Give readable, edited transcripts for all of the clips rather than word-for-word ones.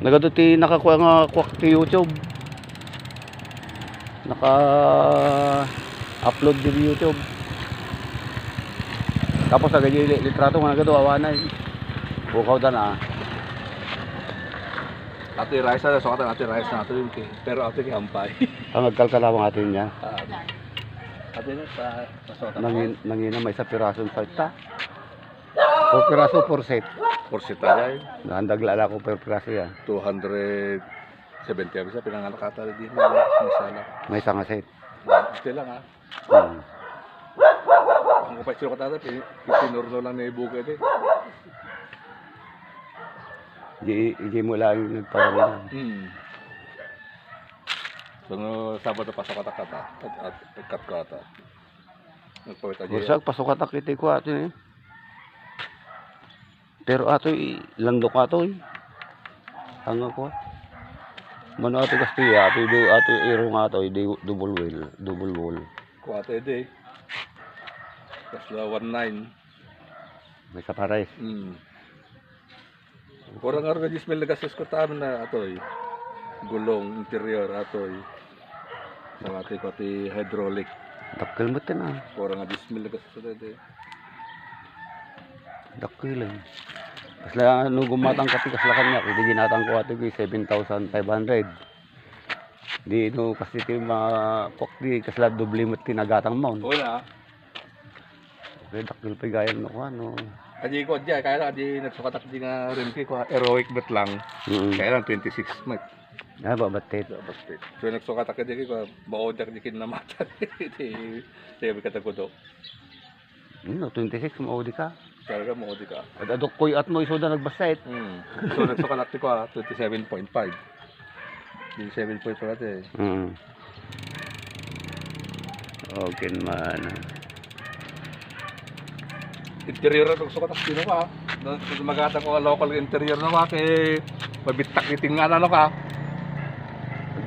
Nagaduti nakakuha nga kwak ti YouTube. Naka-upload di YouTube. Tapos agad yung litrato nga nagado awanay. Bukaw da na. Ate rice na sokatan ate rice na ito yung pero ate kihampay. Ang nagkalkalawang atin niya. Ate na sa sokatan. Nangina may sa pirasong salta. O piraso por set. Porsit tayo Nahandag lala ko per piraso yan. 270 bisa pinanganak ata din masala. May isang set. Ate lang ha. Ang kapay sila katata pinurno lang na ibuka ito. Hindi mo lang yung nagparang. So no Sabado pasok ata kata at cut ko ata. Nagpawit aja. Bursak pasok atak iti ko ato eh. Pero ato landok ato eh. Hanga ko. Mano ato gasto ya ato irong ato double wall. Ko ata ide. Kasla 19. May sa pares. Kurang araw na 10,000 nagastos ko taman na atoy. Gulong interior atoy. Sa ati ko ti hydraulic. Dakkel mo tin ah. Kurang na 10,000 nagastos ko ito. Dakkel lang. Kasla ano gumatang kati kasla kanya. Hindi ginatang ko ato 7,500. Di no kasi ti mga pok di kasla doble mo tinagatang mount. Oo na. Okay, dakkel pa gayang no ano. Adi ko dyan, kaya lang adi nagsukatak di nga rin ko heroic bet lang. Kaya lang 26 mat. Ah, babatit. So nagsukatak di ko ba-order di kin na mata. Di sabi ka tagudo. 26 mo di ka. Talaga mo di ka. At adok koy at mo iso na nagbasait. So nagsukatak di ko 27.5. 27.5 pala ito Okay man. Interior na nagsukatak sino ka. Magata ko local interior na ka kay mabitak iting nga ano ka.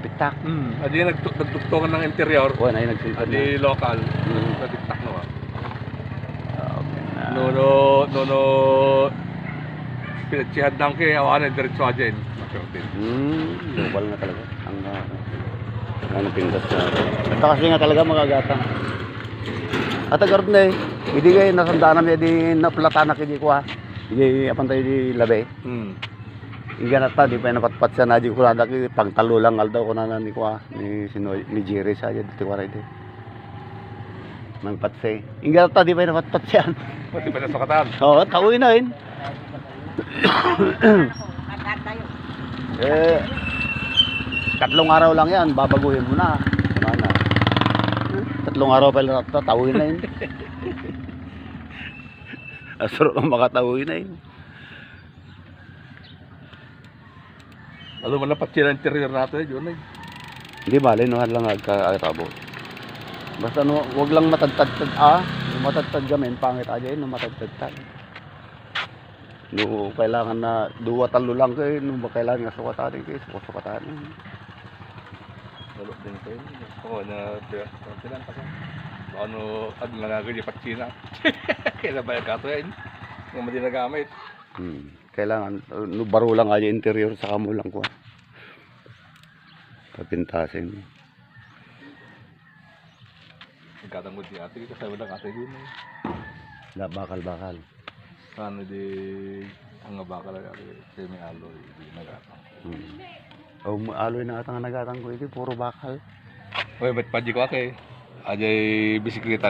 Bitak. Adi nagdugtungan ng interior. O na nagsunod na. Adi local. Mabitak na ka. Okay na. No. Pinatsihad lang kay awanan diretso dyan. Global na talaga. Ang ano pindas na. At kasi nga talaga magagatang. At agad na eh. Hindi kayo nasandaan namin di naplatana kini ko ha. Hindi apantay di labi. Inggan ata di pa napatpat siya na di ko nada ki pangtalo lang aldaw ko na ni ko ha. Ni Jerry sa dito ko ray di. Mang patse. Inggan ata di pa napatpat siya. Pati pa na sukatan. Oo, tawin na yun. Eh, 3 araw lang yan, babaguhin mo na. Kumana. 3 araw pa lang ito, tawin na yun. Asuro kang makatawin na yun. Alam mo na pati na interior natin yun eh. Hindi bali, nuhan lang agka-atabo. Basta no, wag lang matagtagtag yung matagtag gamin, pangit aja yun, matagtagtag. No, kailangan na 2-3 lang kayo, no, kailangan nga sukatanin kayo, sukatanin. Lalo din ko yun. Oo, na pilan pa ka. Ano, at nangagay yung patsina. Kailan ba yung kato yan? Kung hindi nagamit. Kailangan, baro lang aja interior sa kamo lang ko. Papintasin. Nagkatang di ate, kasama lang ate yun eh. Bakal. Ano di, ang bakal lang ate, semi-alloy, di nagatang. Aloy na atang nagatang ko, ito puro bakal. Uy, ba't pa di ko ate? Ajay bisikleta